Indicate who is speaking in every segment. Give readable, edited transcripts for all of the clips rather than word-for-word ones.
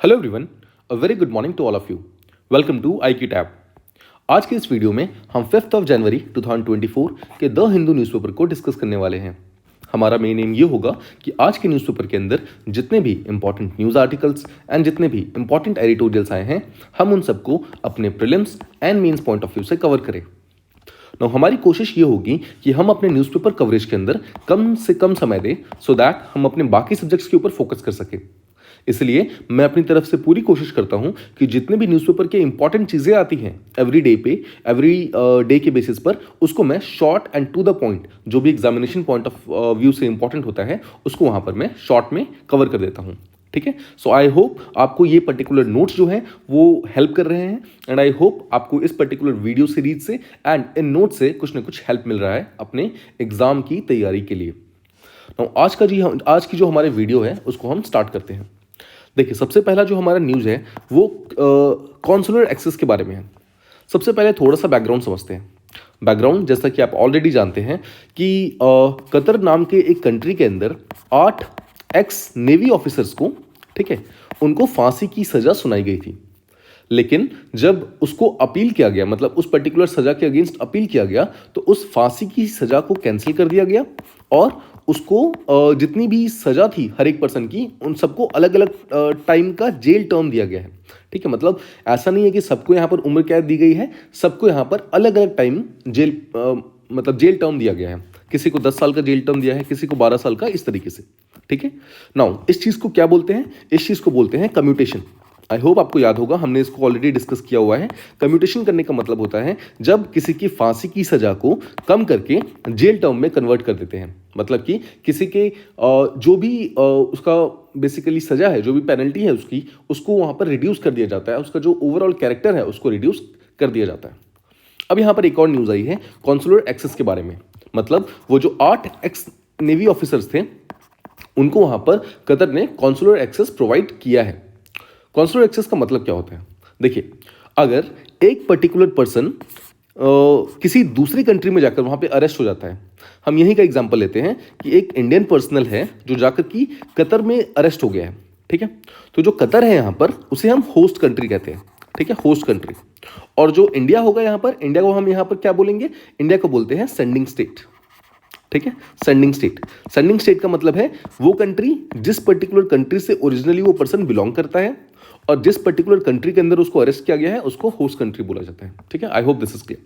Speaker 1: Hello everyone, a very good morning to all of you. Welcome to IQ tab. आज के इस video में हम 5 जनवरी 2024 के द हिंदू न्यूज़पेपर को डिस्कस करने वाले हैं। हमारा मेन एम ये होगा कि आज के न्यूज़पेपर के अंदर जितने भी इंपॉर्टेंट न्यूज़ आर्टिकल्स एंड जितने भी इंपॉर्टेंट एडिटोरियल्स आए हैं, हम उन सबको अपने prelims and mains point of view से कवर करें। नो हमारी कोशिश ये होगी कि हम अपने न्यूज़पेपर कवरेज के अंदर कम से कम समय दें सो दैट हम अपने बाकी सब्जेक्ट्स के ऊपर फोकस कर सकें। इसलिए मैं अपनी तरफ से पूरी कोशिश करता हूं कि जितने भी न्यूज़पेपर के इंपॉर्टेंट चीज़ें आती हैं एवरी डे के बेसिस पर, उसको मैं short and to the point, जो भी एग्जामिनेशन पॉइंट ऑफ व्यू से इंपॉर्टेंट होता है, उसको वहां पर मैं शॉर्ट में कवर कर देता हूं। ठीक है, सो आई होप आपको ये पर्टिकुलर नोट्स जो हैं वो हेल्प कर रहे हैं एंड आई होप आपको इस पर्टिकुलर वीडियो सीरीज से एंड इन नोट से कुछ ना कुछ हेल्प मिल रहा है अपने एग्जाम की तैयारी के लिए। आज की जो हमारे वीडियो है उसको हम स्टार्ट करते हैं। देखिए, सबसे पहला जो हमारा न्यूज़ है वो कॉन्सुलर एक्सेस के बारे में है। सबसे पहले थोड़ा सा बैकग्राउंड समझते हैं। बैकग्राउंड जैसा कि आप ऑलरेडी जानते हैं कि कतर नाम के एक कंट्री के अंदर 8 एक्स नेवी ऑफिसर्स को, ठीक है, उनको फांसी की सज़ा सुनाई गई थी। लेकिन जब उसको अपील किया गया, मतलब उस पर्टिकुलर सज़ा के अगेंस्ट अपील किया गया, तो उस फांसी की सज़ा को कैंसिल कर दिया गया और उसको जितनी भी सज़ा थी हर एक पर्सन की, उन सबको अलग अलग टाइम का जेल टर्म दिया गया है। ठीक है, मतलब ऐसा नहीं है कि सबको यहाँ पर उम्र कैद दी गई है, सबको यहाँ पर अलग अलग टाइम मतलब जेल टर्म दिया गया है। किसी को 10 साल का जेल टर्म दिया है, किसी को 12 साल का, इस तरीके से। ठीक है, नाउ इस चीज़ को क्या बोलते हैं? इस चीज़ को बोलते हैं कम्यूटेशन। आई होप आपको याद होगा, हमने इसको ऑलरेडी डिस्कस किया हुआ है। कम्यूटेशन करने का मतलब होता है जब किसी की फांसी की सजा को कम करके जेल टर्म में कन्वर्ट कर देते हैं। मतलब कि किसी के जो भी उसका बेसिकली सजा है, जो भी पेनल्टी है उसकी, उसको वहां पर रिड्यूस कर दिया जाता है। उसका जो ओवरऑल कैरेक्टर है उसको रिड्यूस कर दिया जाता है। अब यहाँ पर एक और न्यूज़ आई है कॉन्सुलर एक्सेस के बारे में। मतलब वो जो 8 एक्स नेवी ऑफिसर्स थे, उनको वहां पर कतर ने कॉन्सुलर एक्सेस प्रोवाइड किया है। कॉन्सुलर एक्सेस का मतलब क्या होता है? देखिए, अगर एक पर्टिकुलर पर्सन किसी दूसरी कंट्री में जाकर वहां पे अरेस्ट हो जाता है, हम यहीं का एग्जांपल लेते हैं कि एक इंडियन पर्सनल है जो जाकर की कतर में अरेस्ट हो गया है। ठीक है, तो जो कतर है यहाँ पर, उसे हम होस्ट कंट्री कहते हैं। ठीक है, होस्ट कंट्री। और जो इंडिया होगा यहाँ पर, इंडिया को हम यहाँ पर क्या बोलेंगे? इंडिया को बोलते हैं सेंडिंग स्टेट। ठीक है, सेंडिंग स्टेट। सेंडिंग स्टेट का मतलब है वो कंट्री जिस पर्टिकुलर कंट्री से ओरिजिनली वो पर्सन बिलोंग करता है और जिस पर्टिकुलर कंट्री के अंदर उसको अरेस्ट किया गया है, उसको होस्ट कंट्री बोला जाता है। ठीक है, आई hope this is clear.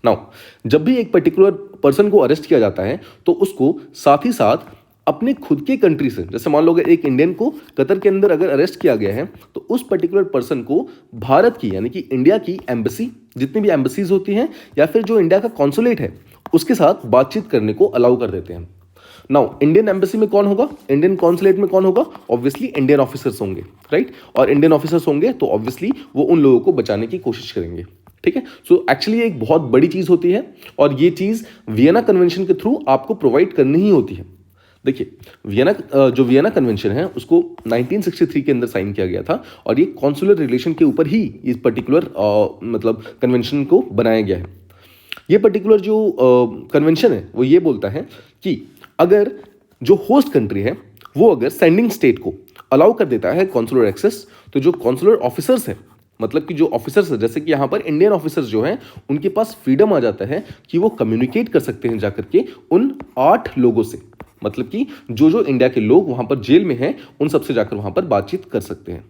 Speaker 1: Now, जब भी एक पर्टिकुलर पर्सन को अरेस्ट किया जाता है तो उसको साथ ही साथ अपने खुद के कंट्री से, जैसे मान लो अगर एक इंडियन को कतर के अंदर अगर अरेस्ट किया गया है, तो उस पर्टिकुलर पर्सन को भारत की, यानी कि इंडिया की एम्बेसी, जितनी भी एम्बेसीज होती हैं, या फिर जो इंडिया का कॉन्सुलेट है, उसके साथ बातचीत करने को अलाउ कर देते हैं। नाउ, इंडियन एम्बेसी में कौन होगा? इंडियन कॉन्सुलेट में कौन होगा? ऑब्वियसली इंडियन ऑफिसर्स होंगे, राइट? और इंडियन ऑफिसर्स होंगे तो ऑब्वियसली वो उन लोगों को बचाने की कोशिश करेंगे। ठीक है, सो एक्चुअली एक बहुत बड़ी चीज होती है और ये चीज वियना कन्वेंशन के थ्रू आपको प्रोवाइड करनी ही होती है। देखिए, जो वियना कन्वेंशन है उसको 1963 के अंदर साइन किया गया था और ये कॉन्सुलर रिलेशन के ऊपर ही इस पर्टिकुलर मतलब कन्वेंशन को बनाया गया है। ये पर्टिकुलर जो कन्वेंशन है वो ये बोलता है कि अगर जो होस्ट कंट्री है वो अगर सेंडिंग स्टेट को अलाउ कर देता है कॉन्सुलर एक्सेस, तो जो कॉन्सुलर ऑफिसर्स हैं, मतलब कि जो ऑफिसर्स है, जैसे कि यहाँ पर इंडियन ऑफिसर्स जो हैं, उनके पास फ्रीडम आ जाता है कि वो कम्युनिकेट कर सकते हैं जाकर के उन 8 लोगों से। मतलब कि जो इंडिया के लोग वहां पर जेल में हैं, उन सबसे जाकर वहां पर बातचीत कर सकते हैं।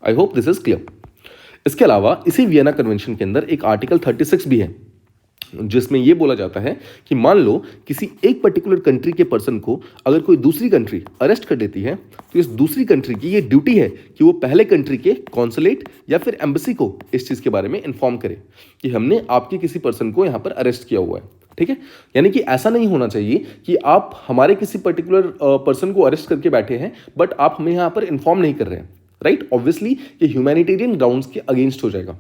Speaker 1: आई होप दिस इज क्लियर। इसके अलावा इसी वियना कन्वेंशन के अंदर एक आर्टिकल 36 भी है, जिसमें यह बोला जाता है कि मान लो किसी एक पर्टिकुलर कंट्री के पर्सन को अगर कोई दूसरी कंट्री अरेस्ट कर देती है, तो इस दूसरी कंट्री की ये ड्यूटी है कि वो पहले कंट्री के कॉन्सुलेट या फिर एम्बेसी को इस चीज़ के बारे में इन्फॉर्म करे कि हमने आपके किसी पर्सन को यहाँ पर अरेस्ट किया हुआ है। ठीक है, यानी कि ऐसा नहीं होना चाहिए कि आप हमारे किसी पर्टिकुलर पर्सन को अरेस्ट करके बैठे हैं बट आप हमें यहाँ पर इन्फॉर्म नहीं कर रहे हैं, राइट? ऑब्वियसली ये ह्यूमैनिटेरियन ग्राउंड्स के अगेंस्ट हो जाएगा।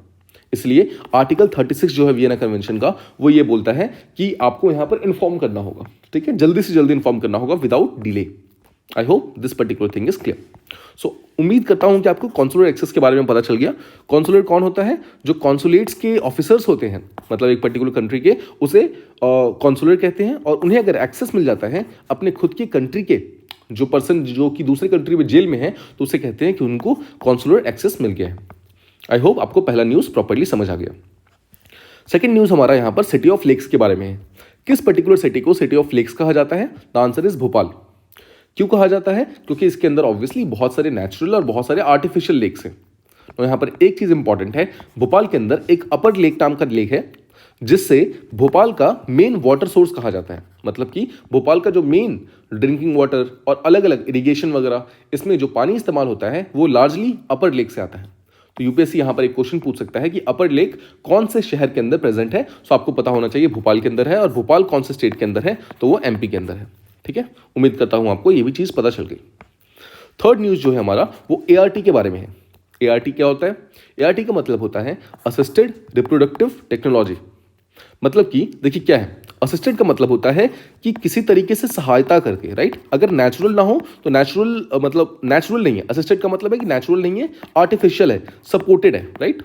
Speaker 1: इसलिए आर्टिकल 36 जो है वियना कन्वेंशन का, वो ये बोलता है कि आपको यहां पर इन्फॉर्म करना होगा। ठीक है, जल्दी से जल्दी इन्फॉर्म करना होगा without delay. I hope this particular thing is clear. So उम्मीद करता हूं कि आपको कॉन्सुलर एक्सेस के बारे में पता चल गया। कॉन्सुलर कौन होता है? जो कॉन्सुलेट्स के ऑफिसर्स होते हैं, मतलब एक पर्टिकुलर कंट्री के, उसे कॉन्सुलर कहते हैं। और उन्हें अगर एक्सेस मिल जाता है अपने खुद की कंट्री के जो पर्सन जो कि दूसरे कंट्री में जेल में है तो उसे कहते हैं कि उनको कॉन्सुलर एक्सेस मिल गया है। आई होप आपको पहला न्यूज़ प्रॉपर्ली समझ आ गया। सेकेंड न्यूज़ हमारा यहाँ पर सिटी ऑफ लेक्स के बारे में है। किस पर्टिकुलर सिटी को सिटी ऑफ लेक्स कहा जाता है? The answer is Bhopal. क्यों कहा जाता है? क्योंकि इसके अंदर ऑब्वियसली बहुत सारे नेचुरल और बहुत सारे आर्टिफिशियल लेक्स हैं। तो यहाँ पर एक चीज़ इंपॉर्टेंट है, भोपाल के अंदर एक अपर लेक नाम का लेक है जिससे भोपाल का मेन वाटर सोर्स कहा जाता है। मतलब कि भोपाल का जो मेन ड्रिंकिंग वाटर और अलग अलग इरिगेशन वगैरह इसमें जो पानी इस्तेमाल होता है वो लार्जली अपर लेक से आता है। तो यूपीएससी यहाँ पर एक क्वेश्चन पूछ सकता है कि अपर लेक कौन से शहर के अंदर प्रेजेंट है। सो आपको पता होना चाहिए भोपाल के अंदर है, और भोपाल कौन से स्टेट के अंदर है, तो वो एमपी के अंदर है। ठीक है, उम्मीद करता हूँ आपको ये भी चीज़ पता चल गई। थर्ड न्यूज़ जो है हमारा वो एआरटी के बारे में है। एआरटी क्या होता है? एआरटी का मतलब होता है असिस्टेड रिप्रोडक्टिव टेक्नोलॉजी। मतलब कि देखिए क्या है, असिस्टेड का मतलब होता है कि किसी तरीके से सहायता करके, राइट। अगर नेचुरल ना हो तो नेचुरल मतलब नेचुरल नहीं है। असिस्टेड का मतलब है कि नेचुरल नहीं है, आर्टिफिशियल है, सपोर्टेड है, राइट।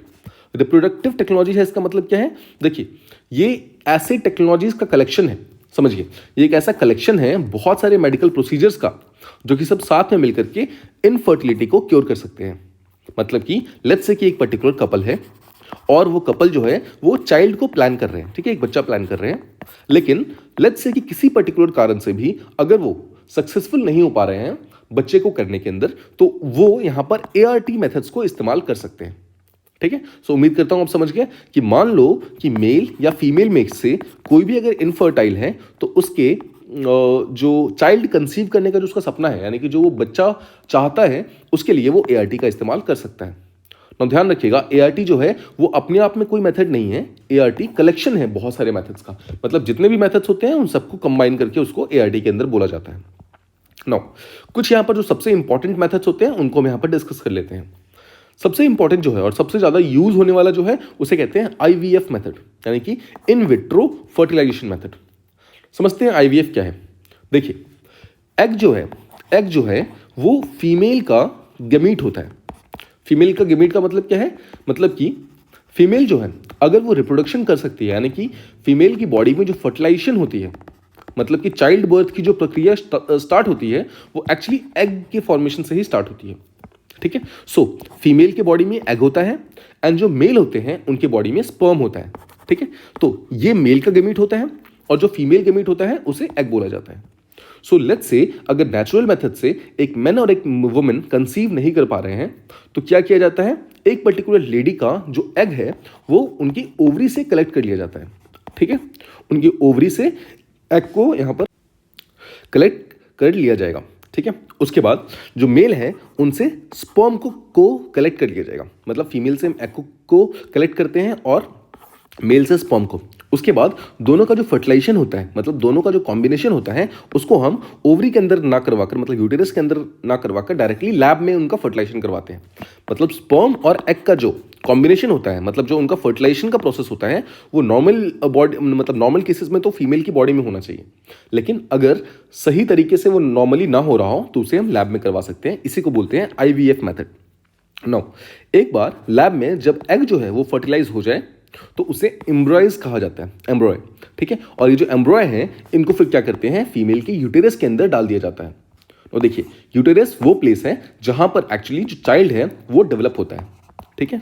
Speaker 1: रिप्रोडक्टिव टेक्नोलॉजी है, इसका मतलब क्या है? देखिए ये ऐसे टेक्नोलॉजीज का कलेक्शन है, समझिए ये एक ऐसा कलेक्शन है बहुत सारे मेडिकल प्रोसीजर्स का जो कि सब साथ में मिलकर के इनफर्टिलिटी को क्योर कर सकते हैं। मतलब कि लेट्स से कि एक पर्टिकुलर कपल है और वो कपल जो है वो चाइल्ड को प्लान कर रहे हैं, ठीक है, एक बच्चा प्लान कर रहे हैं, लेकिन लेट्स से कि किसी पर्टिकुलर कारण से भी अगर वो सक्सेसफुल नहीं हो पा रहे हैं बच्चे को करने के अंदर, तो वो यहां पर एआरटी मेथड्स को इस्तेमाल कर सकते हैं। ठीक है, सो उम्मीद करता हूं आप समझ गए कि मान लो कि मेल या फीमेल में से कोई भी अगर इनफर्टाइल है तो उसके जो चाइल्ड कंसीव करने का जो उसका सपना है, यानी कि जो वो बच्चा चाहता है, उसके लिए वो एआरटी का इस्तेमाल कर सकता है। तो ध्यान रखिएगा, एआरटी जो है वो अपने आप में कोई मेथड नहीं है, एआरटी कलेक्शन है बहुत सारे मेथड्स का। मतलब जितने भी मेथड्स होते हैं उन सबको कंबाइन करके उसको एआरटी के अंदर बोला जाता है। नाउ कुछ यहाँ पर जो सबसे इंपॉर्टेंट मेथड्स होते हैं उनको हम यहाँ पर डिस्कस कर लेते हैं। सबसे इंपॉर्टेंट जो है और सबसे ज़्यादा यूज होने वाला जो है उसे कहते हैं आईवीएफ मेथड, यानी कि इन विट्रो फर्टिलाइजेशन मेथड। समझते हैं आईवीएफ क्या है। देखिए एग जो है वो फीमेल का गमीट होता है। फीमेल का गमीट का मतलब क्या है? मतलब कि फीमेल जो है अगर वो रिप्रोडक्शन कर सकती है, यानी कि फीमेल की बॉडी में जो फर्टिलाइजेशन होती है, मतलब कि चाइल्ड बर्थ की जो प्रक्रिया स्टार्ट होती है वो एक्चुअली एग के फॉर्मेशन से ही स्टार्ट होती है। ठीक है, सो फीमेल के बॉडी में एग होता है एंड जो मेल होते हैं उनके बॉडी में स्पर्म होता है। ठीक है, तो ये मेल का गमीट होता है और जो फीमेल गमीट होता है उसे एग बोला जाता है। सो लेट्स से अगर नेचुरल मेथड से एक मैन और एक वुमेन कंसीव नहीं कर पा रहे हैं तो क्या किया जाता है? एक पर्टिकुलर लेडी का जो एग है वो उनकी ओवरी से कलेक्ट कर लिया जाता है। ठीक है, उनकी ओवरी से एग को यहां पर कलेक्ट कर लिया जाएगा। ठीक है, उसके बाद जो मेल है उनसे स्पर्म को कलेक्ट कर लिया जाएगा। मतलब फीमेल से हम एग को कलेक्ट करते हैं और मेल से स्पर्म को। उसके बाद दोनों का जो फर्टिलाइजेशन होता है, मतलब दोनों का जो कॉम्बिनेशन होता है, उसको हम ओवरी के अंदर ना करवाकर, मतलब यूटेरस के अंदर ना करवाकर डायरेक्टली लैब में उनका फर्टिलाइजेशन करवाते हैं। मतलब स्पर्म और एग का जो कॉम्बिनेशन होता है, मतलब जो उनका फर्टिलाइजेशन का प्रोसेस होता है, वो नॉर्मल बॉडी, मतलब नॉर्मल केसेस में तो फीमेल की बॉडी में होना चाहिए, लेकिन अगर सही तरीके से वो नॉर्मली ना हो रहा हो तो उसे हम लैब में करवा सकते हैं। इसी को बोलते हैं आईवीएफ मेथड। नो, एक बार लैब में जब एग जो है वो फर्टिलाइज हो जाए तो उसे एम्ब्रॉयज कहा जाता है, एम्ब्रॉय। ठीक है, और ये जो एम्ब्रॉय हैं इनको फिर क्या करते हैं? फीमेल के यूटेरस के अंदर डाल दिया जाता है। तो देखिए यूटेरस वो प्लेस है जहां पर एक्चुअली जो चाइल्ड है वो डेवलप होता है। ठीक है,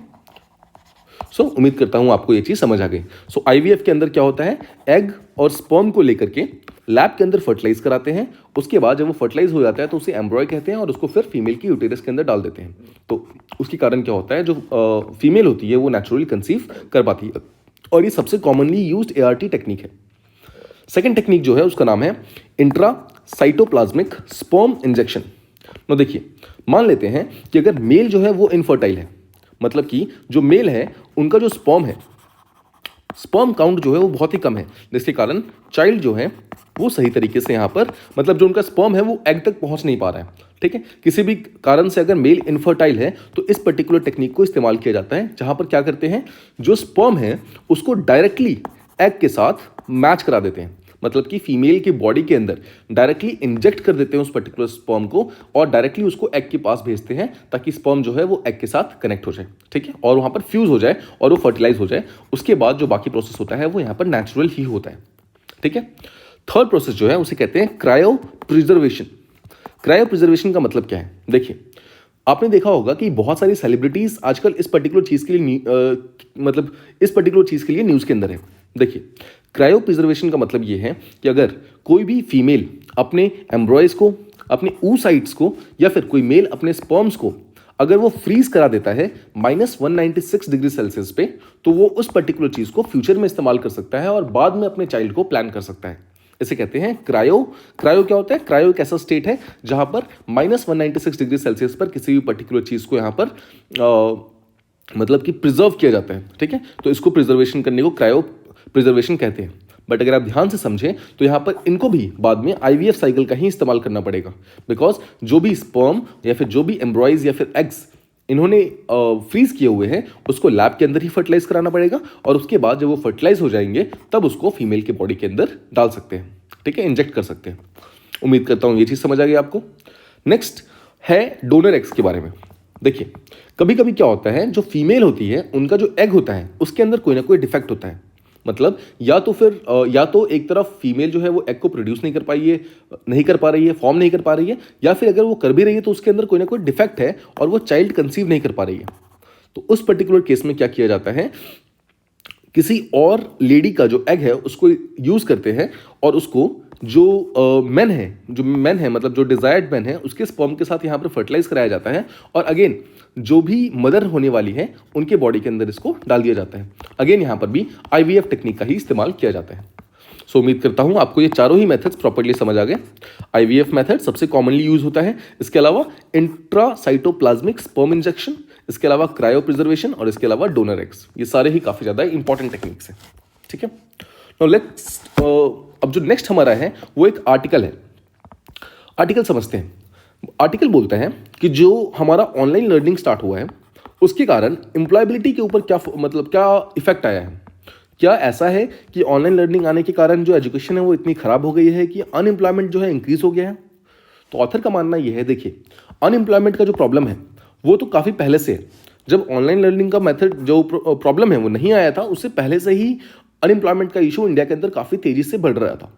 Speaker 1: सो उम्मीद करता हूं आपको ये चीज समझ आ गई। सो आईवीएफ के अंदर क्या होता है? एग और स्पर्म को लेकर के लैब के अंदर फर्टिलाइज कराते हैं। उसके बाद जब वो फर्टिलाइज हो जाता है तो उसे एम्ब्रॉय कहते हैं और उसको फिर फीमेल की यूटेरस के अंदर डाल देते हैं। तो उसके कारण क्या होता है, जो फीमेल होती है वो नेचुरली कंसीव कर पाती है, और ये सबसे कॉमनली यूज्ड एआरटी टेक्निक है। सेकेंड टेक्निक जो है उसका नाम है इंट्रासाइटोप्लाज्मिक स्पर्म इंजेक्शन। तो देखिए मान लेते हैं कि अगर मेल जो है वो इनफर्टाइल है, मतलब कि जो मेल है उनका जो स्पर्म है, स्पर्म काउंट जो है वो बहुत ही कम है, जिसके कारण चाइल्ड जो है वो सही तरीके से यहाँ पर, मतलब जो उनका स्पर्म है वो एग तक पहुँच नहीं पा रहा है। ठीक है, किसी भी कारण से अगर मेल इनफर्टाइल है तो इस पर्टिकुलर टेक्निक को इस्तेमाल किया जाता है, जहाँ पर क्या करते हैं, जो स्पर्म है उसको डायरेक्टली एग के साथ मैच करा देते हैं। मतलब कि फीमेल की बॉडी के अंदर डायरेक्टली इंजेक्ट कर देते हैं उस पर्टिकुलर स्पर्म को और डायरेक्टली उसको एग के पास भेजते हैं, ताकि स्पर्म जो है वो एग के साथ कनेक्ट हो जाए। ठीक है, और वहाँ पर फ्यूज हो जाए और वो फर्टिलाइज हो जाए। उसके बाद जो बाकी प्रोसेस होता है वो यहाँ पर नेचुरल ही होता है। ठीक है, थर्ड प्रोसेस जो है उसे कहते हैं क्रायो प्रिजर्वेशन। क्रायो प्रिजर्वेशन का मतलब क्या है? देखिए, आपने देखा होगा कि बहुत सारी सेलिब्रिटीज आजकल इस पर्टिकुलर चीज के लिए मतलब इस पर्टिकुलर चीज के लिए न्यूज के अंदर है। देखिए, क्रायो प्रिजर्वेशन का मतलब ये है कि अगर कोई भी फीमेल अपने एम्ब्रॉयज को, अपने oocytes को, या फिर कोई मेल अपने स्पर्म्स को अगर वो फ्रीज करा देता है -196 डिग्री सेल्सियस पे, तो वो उस पर्टिकुलर चीज को फ्यूचर में इस्तेमाल कर सकता है और बाद में अपने चाइल्ड को प्लान कर सकता है। इसे कहते हैं क्रायो। क्रायो क्या होता है? क्रायो एक ऐसा स्टेट है जहां पर -196 डिग्री सेल्सियस पर किसी भी पर्टिकुलर चीज को यहां पर मतलब कि प्रिजर्व किया जाता है। ठीक है, तो इसको प्रिजर्वेशन करने को क्रायो प्रिजर्वेशन कहते हैं। बट अगर आप ध्यान से समझें तो यहाँ पर इनको भी बाद में आईवीएफ साइकिल का ही इस्तेमाल करना पड़ेगा, बिकॉज जो भी स्पर्म या फिर जो भी एम्ब्रॉयज या फिर एग्स इन्होंने फ्रीज किए हुए हैं उसको लैब के अंदर ही फर्टिलाइज कराना पड़ेगा, और उसके बाद जब वो फर्टिलाइज हो जाएंगे तब उसको फीमेल के बॉडी के अंदर डाल सकते हैं। ठीक है, इंजेक्ट कर सकते हैं। उम्मीद करता हूँ ये चीज़ समझ आ गई आपको। नेक्स्ट है डोनर एग्स के बारे में। देखिए, कभी कभी क्या होता है, जो फीमेल होती है उनका जो एग होता है उसके अंदर कोई ना कोई डिफेक्ट होता है। मतलब या तो एक तरफ फीमेल जो है वो एग को प्रोड्यूस नहीं कर पाई है, नहीं कर पा रही है, फॉर्म नहीं कर पा रही है, या फिर अगर वो कर भी रही है तो उसके अंदर कोई ना कोई डिफेक्ट है और वो चाइल्ड कंसीव नहीं कर पा रही है। तो उस पर्टिकुलर केस में क्या किया जाता है, किसी और लेडी का जो एग है उसको यूज करते हैं और उसको जो मैन है मतलब जो डिजायर्ड मैन है उसके स्पर्म के साथ यहाँ पर फर्टिलाइज कराया जाता है, और अगेन जो भी मदर होने वाली है उनके बॉडी के अंदर इसको डाल दिया जाता है। अगेन यहाँ पर भी आईवीएफ टेक्निक का ही इस्तेमाल किया जाता है। सो उम्मीद करता हूँ आपको ये चारों ही मेथड्स प्रॉपर्ली समझ आ गए। आईवीएफ मेथड सबसे कॉमनली यूज होता है, इसके अलावा इंट्रासाइटोप्लाज्मिक स्पर्म इंजेक्शन, इसके अलावा क्रायो प्रिजर्वेशन, और इसके अलावा डोनर एग्स। ये सारे ही काफी ज्यादा इंपॉर्टेंट टेक्निक्स हैं। ठीक है, नाउ लेट्स अब जो नेक्स्ट हमारा है वो एक आर्टिकल है। आर्टिकल समझते हैं। आर्टिकल बोलता है कि जो हमारा ऑनलाइन लर्निंग स्टार्ट हुआ है उसके कारण एम्प्लॉयबिलिटी के ऊपर क्या इफेक्ट आया है। क्या ऐसा है कि ऑनलाइन लर्निंग आने के कारण जो एजुकेशन है वो इतनी खराब हो गई है कि अनएम्प्लॉयमेंट जो है इंक्रीज हो गया है? तो ऑथर का मानना यह है, देखिए, अनएम्प्लॉयमेंट का जो प्रॉब्लम है वो तो काफी पहले से है। जब ऑनलाइन लर्निंग का मेथड जो प्रॉब्लम है वो नहीं आया था, उससे पहले से ही अनएम्प्लॉयमेंट का इशू इंडिया के अंदर काफी तेजी से बढ़ रहा था।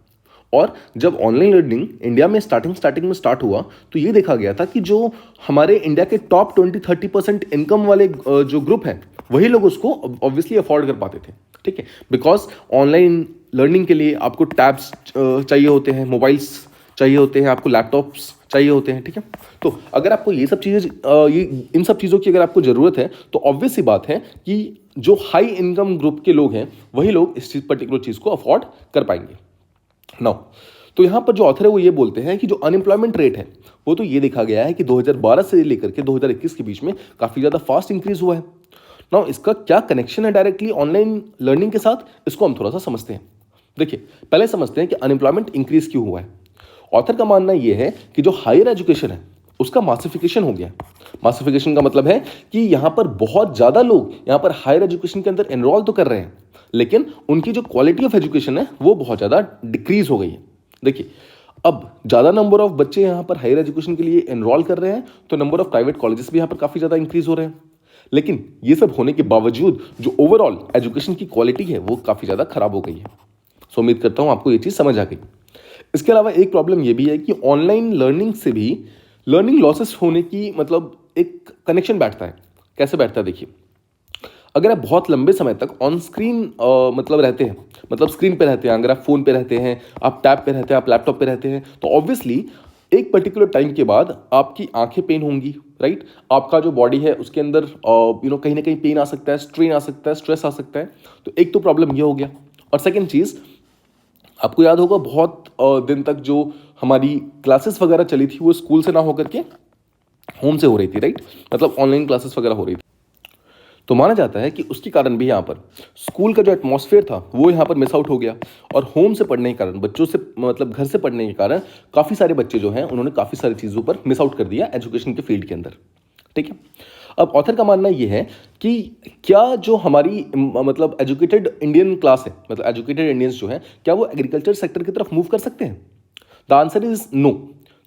Speaker 1: और जब ऑनलाइन लर्निंग इंडिया में स्टार्टिंग में स्टार्ट हुआ तो ये देखा गया था कि जो हमारे इंडिया के टॉप 20-30% इनकम वाले जो ग्रुप है वही लोग उसको ऑब्वियसली अफोर्ड कर पाते थे। ठीक है, बिकॉज ऑनलाइन लर्निंग के लिए आपको टैब्स चाहिए होते हैं, मोबाइल्स चाहिए होते हैं, आपको लैपटॉप्स चाहिए होते हैं। ठीक है, तो अगर आपको ये सब चीज़ें इन सब चीज़ों की अगर आपको ज़रूरत है तो ऑब्वियस सी बात है कि जो हाई इनकम ग्रुप के लोग हैं वही लोग इस पर्टिकुलर चीज़ को अफोर्ड कर पाएंगे। नाउ, तो यहाँ पर जो ऑथर है वो ये बोलते हैं कि जो अनएम्प्लॉयमेंट रेट है वो तो ये देखा गया है कि 2012 से लेकर के 2021 के बीच में काफ़ी ज़्यादा फास्ट इंक्रीज हुआ है। नाउ, इसका क्या कनेक्शन है डायरेक्टली ऑनलाइन लर्निंग के साथ, इसको हम थोड़ा सा समझते हैं। देखिए, पहले समझते हैं कि अनएम्प्लॉयमेंट इंक्रीज क्यों हुआ है। ऑथर का मानना यह है कि जो हायर एजुकेशन है उसका मासिफिकेशन हो गया। मासिफिकेशन का मतलब है कि यहाँ पर बहुत ज़्यादा लोग यहाँ पर हायर एजुकेशन के अंदर एनरोल तो कर रहे हैं, लेकिन उनकी जो क्वालिटी ऑफ एजुकेशन है वो बहुत ज़्यादा डिक्रीज हो गई है। देखिए, अब ज़्यादा नंबर ऑफ बच्चे यहाँ पर हायर एजुकेशन के लिए एनरोल कर रहे हैं तो नंबर ऑफ प्राइवेट कॉलेजेस भी यहाँ पर काफ़ी ज़्यादा इंक्रीज हो रहे हैं, लेकिन ये सब होने के बावजूद जो ओवरऑल एजुकेशन की क्वालिटी है वो काफ़ी ज़्यादा खराब हो गई है। सो उम्मीद करता हूँ आपको ये चीज़ समझ आ गई। इसके अलावा एक प्रॉब्लम ये भी है कि ऑनलाइन लर्निंग से भी लर्निंग लॉसेस होने की मतलब एक कनेक्शन बैठता है। कैसे बैठता है? देखिए, अगर आप बहुत लंबे समय तक ऑन स्क्रीन मतलब रहते हैं, मतलब स्क्रीन पे रहते हैं, अगर आप फोन पे रहते हैं, आप टैब पे रहते हैं, आप लैपटॉप पे रहते हैं, तो ऑब्वियसली एक पर्टिकुलर टाइम के बाद आपकी आंखें पेन होंगी, राइट? आपका जो बॉडी है उसके अंदर कहीं ना कहीं पेन आ सकता है, स्ट्रेन आ सकता है, स्ट्रेस आ सकता है। तो एक तो प्रॉब्लम ये हो गया। और सेकेंड चीज़, आपको याद होगा बहुत दिन तक जो हमारी क्लासेस वगैरह चली थी वो स्कूल से ना होकर के होम से हो रही थी, राइट? मतलब ऑनलाइन क्लासेस वगैरह हो रही थी। तो माना जाता है कि उसके कारण भी यहाँ पर स्कूल का जो एटमॉस्फेयर था वो यहाँ पर मिस आउट हो गया, और होम से पढ़ने के कारण, बच्चों से मतलब घर से पढ़ने के कारण काफ़ी सारे बच्चे जो हैं उन्होंने काफ़ी सारी चीज़ों पर मिस आउट कर दिया एजुकेशन के फील्ड के अंदर। ठीक है, अब ऑथर का मानना ये है कि क्या जो हमारी मतलब एजुकेटेड इंडियन क्लास है, मतलब एजुकेटेड इंडियंस जो है, क्या वो एग्रीकल्चर सेक्टर की तरफ मूव कर सकते हैं? The answer is no.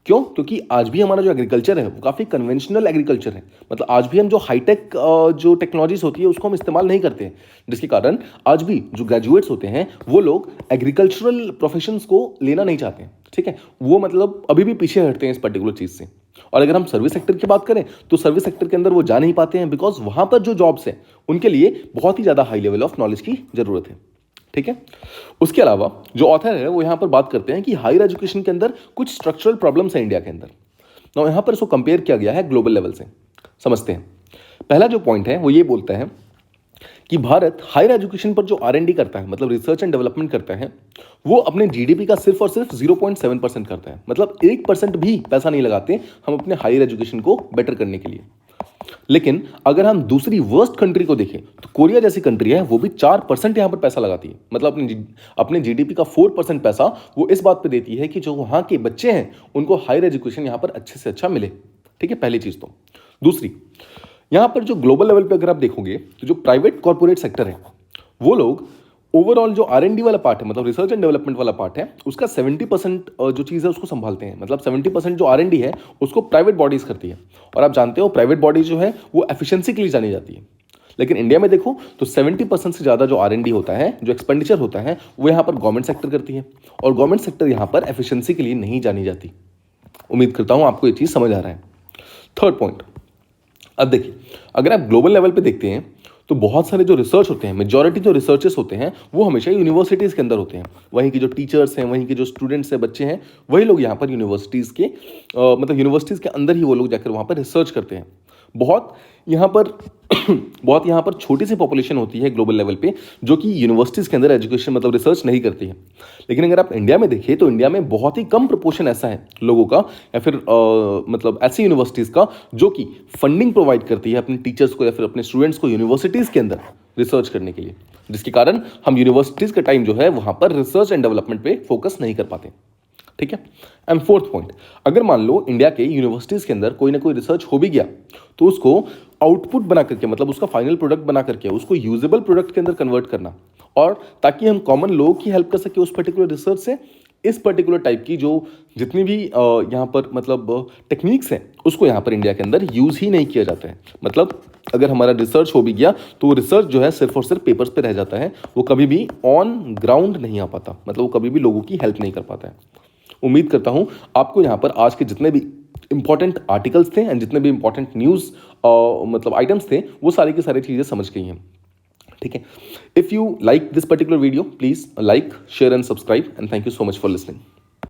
Speaker 1: क्यों? क्योंकि आज भी हमारा जो एग्रीकल्चर है वो काफ़ी कन्वेंशनल एग्रीकल्चर है। मतलब आज भी हम जो हाईटेक जो टेक्नोलॉजीज होती है उसको हम इस्तेमाल नहीं करते हैं, जिसके कारण आज भी जो ग्रेजुएट्स होते हैं वो लोग एग्रीकल्चरल प्रोफेशंस को लेना नहीं चाहते हैं। ठीक है, वो मतलब अभी भी पीछे हटते हैं इस पर्टिकुलर चीज़ से। और अगर हम सर्विस सेक्टर की बात करें तो सर्विस सेक्टर के अंदर वो जा नहीं पाते हैं, बिकॉज वहां पर जो जॉब्स हैं उनके लिए बहुत ही ज़्यादा हाई लेवल ऑफ नॉलेज की जरूरत है। ठीक है, उसके अलावा जो ऑथर है वो यहाँ पर बात करते हैं कि हायर एजुकेशन के अंदर कुछ स्ट्रक्चरल प्रॉब्लम्स हैं इंडिया के अंदर। तो यहाँ पर इसको कंपेयर किया गया है ग्लोबल लेवल से। समझते हैं, पहला जो पॉइंट है वो ये बोलता है कि भारत हायर एजुकेशन पर जो R&D करता है, मतलब रिसर्च एंड डेवलपमेंट करता है, वो अपने GDP का सिर्फ और सिर्फ 0.7% करता है। मतलब 1% भी पैसा नहीं लगाते हम अपने हायर एजुकेशन को बेटर करने के लिए। लेकिन अगर हम दूसरी वर्स्ट कंट्री को देखें तो कोरिया जैसी कंट्री है, वो भी 4% यहाँ पर पैसा लगाती है। मतलब अपने GDP का 4% पैसा वो इस बात पे देती है कि जो वहाँ के बच्चे हैं उनको हायर एजुकेशन यहाँ पर अच्छे से अच्छा मिले। ठीक है, पहली चीज़। तो दूसरी, यहाँ पर जो ग्लोबल लेवल पे अगर आप देखोगे तो जो प्राइवेट कॉर्पोरेट सेक्टर है वो लोग ओवरऑल जो R&D वाला पार्ट है, मतलब रिसर्च एंड डेवलपमेंट वाला पार्ट है, उसका 70% जो चीज़ है उसको संभालते हैं। मतलब 70% जो R&D है उसको प्राइवेट बॉडीज करती है। और आप जानते हो प्राइवेट बॉडीज जो है वो एफिशिएंसी के लिए जानी जाती है। लेकिन इंडिया में देखो तो 70% से ज़्यादा जो R&D होता है, जो एक्सपेंडिचर होता है, वो यहाँ पर गवर्नमेंट सेक्टर करती है। और गवर्नमेंट सेक्टर यहाँ पर एफिशिएंसी के लिए नहीं जानी जाती। उम्मीद करता हूँ आपको ये चीज़ समझ आ रहा है। थर्ड पॉइंट, अब देखिए, अगर आप ग्लोबल लेवल पे देखते हैं तो बहुत सारे जो रिसर्च होते हैं, मेजॉरिटी जो रिसर्चेस होते हैं वो हमेशा यूनिवर्सिटीज़ के अंदर होते हैं। वहीं के जो टीचर्स हैं, वहीं के जो स्टूडेंट्स हैं, बच्चे हैं, वही लोग यहाँ पर यूनिवर्सिटीज़ के मतलब यूनिवर्सिटीज़ के अंदर ही वो लोग जाकर वहाँ पर रिसर्च करते हैं। बहुत यहाँ पर बहुत यहाँ पर छोटी सी पॉपुलेशन होती है ग्लोबल लेवल पे जो कि यूनिवर्सिटीज़ के अंदर एजुकेशन मतलब रिसर्च नहीं करती है। लेकिन अगर आप इंडिया में देखें तो इंडिया में बहुत ही कम प्रोपोर्शन ऐसा है लोगों का, या फिर मतलब ऐसी यूनिवर्सिटीज़ का जो कि फंडिंग प्रोवाइड करती है अपने टीचर्स को या फिर अपने स्टूडेंट्स को यूनिवर्सिटीज़ के अंदर रिसर्च करने के लिए, जिसके कारण हम यूनिवर्सिटीज़ का टाइम जो है वहाँ पर रिसर्च एंड डेवलपमेंट पे फोकस नहीं कर पाते। ठीक है। एंड फोर्थ पॉइंट, अगर मान लो इंडिया के यूनिवर्सिटीज़ के अंदर कोई ना कोई रिसर्च हो भी गया तो उसको आउटपुट बना करके, मतलब उसका फाइनल प्रोडक्ट बना करके उसको यूजेबल प्रोडक्ट के अंदर कन्वर्ट करना, और ताकि हम कॉमन लोगों की हेल्प कर सके उस पर्टिकुलर रिसर्च से, इस पर्टिकुलर टाइप की जो जितनी भी यहाँ पर मतलब टेक्निक्स हैं उसको यहाँ पर इंडिया के अंदर यूज़ ही नहीं किया जाता है। मतलब अगर हमारा रिसर्च हो भी गया तो वो रिसर्च जो है सिर्फ और सिर्फ पेपर्स पे रह जाता है, वो कभी भी ऑन ग्राउंड नहीं आ पाता, मतलब वो कभी भी लोगों की हेल्प नहीं कर पाता है। उम्मीद करता हूँ आपको यहाँ पर आज के जितने भी इंपॉर्टेंट आर्टिकल्स थे एंड जितने भी इंपॉर्टेंट न्यूज़ मतलब आइटम्स थे वो सारी की सारी चीज़ें समझ गई हैं। ठीक है, if you like this particular video please like, share and subscribe, and thank you so much for listening.